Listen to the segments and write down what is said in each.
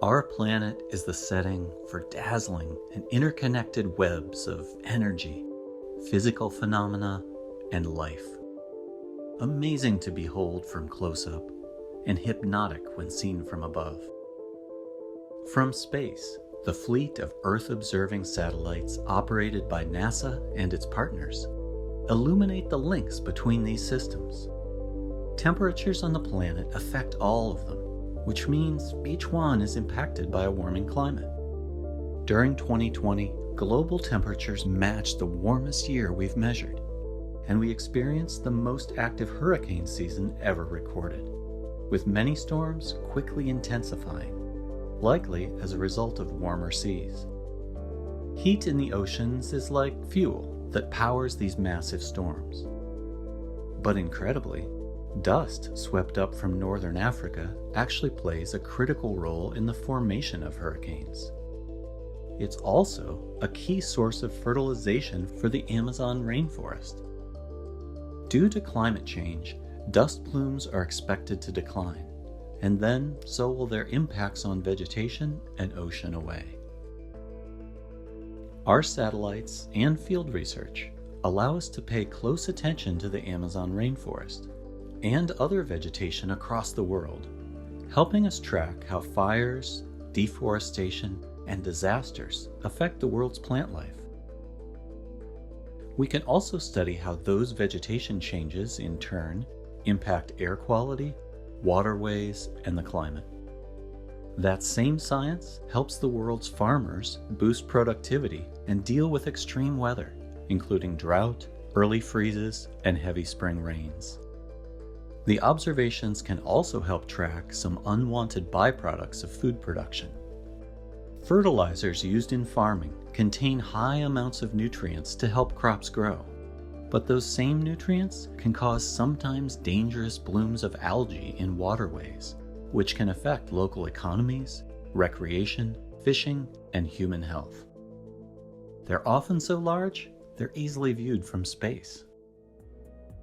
Our planet is the setting for dazzling and interconnected webs of energy, physical phenomena, and life. Amazing to behold from close-up, and hypnotic when seen from above. From space, the fleet of Earth-observing satellites operated by NASA and its partners illuminate the links between these systems. Temperatures on the planet affect all of them, which means each one is impacted by a warming climate. During 2020, global temperatures matched the warmest year we've measured, and we experienced the most active hurricane season ever recorded, with many storms quickly intensifying, likely as a result of warmer seas. Heat in the oceans is like fuel that powers these massive storms. But incredibly, dust swept up from northern Africa actually plays a critical role in the formation of hurricanes. It's also a key source of fertilization for the Amazon rainforest. Due to climate change, dust plumes are expected to decline, and then so will their impacts on vegetation and ocean away. Our satellites and field research allow us to pay close attention to the Amazon rainforest and other vegetation across the world, helping us track how fires, deforestation, and disasters affect the world's plant life. We can also study how those vegetation changes, in turn, impact air quality, waterways, and the climate. That same science helps the world's farmers boost productivity and deal with extreme weather, including drought, early freezes, and heavy spring rains. The observations can also help track some unwanted byproducts of food production. Fertilizers used in farming contain high amounts of nutrients to help crops grow, but those same nutrients can cause sometimes dangerous blooms of algae in waterways, which can affect local economies, recreation, fishing, and human health. They're often so large, they're easily viewed from space.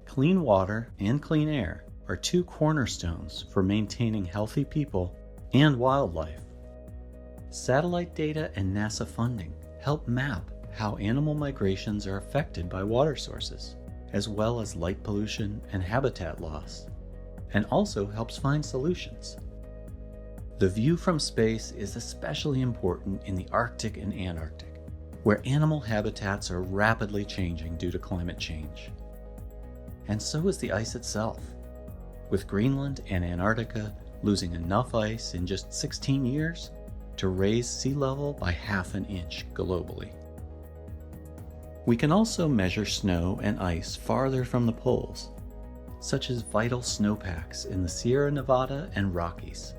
Clean water and clean air are two cornerstones for maintaining healthy people and wildlife. Satellite data and NASA funding help map how animal migrations are affected by water sources, as well as light pollution and habitat loss, and also helps find solutions. The view from space is especially important in the Arctic and Antarctic, where animal habitats are rapidly changing due to climate change. And so is the ice itself, with Greenland and Antarctica losing enough ice in just 16 years to raise sea level by ½ an inch globally. We can also measure snow and ice farther from the poles, such as vital snowpacks in the Sierra Nevada and Rockies,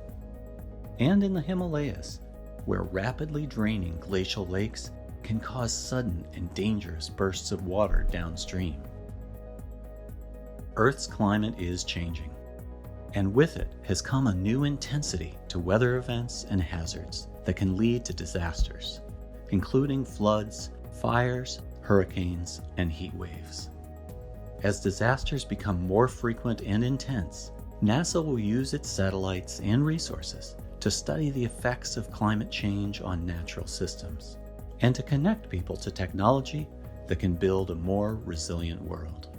and in the Himalayas, where rapidly draining glacial lakes can cause sudden and dangerous bursts of water downstream. Earth's climate is changing, and with it has come a new intensity to weather events and hazards that can lead to disasters, including floods, fires, hurricanes, and heat waves. As disasters become more frequent and intense, NASA will use its satellites and resources to study the effects of climate change on natural systems, and to connect people to technology that can build a more resilient world.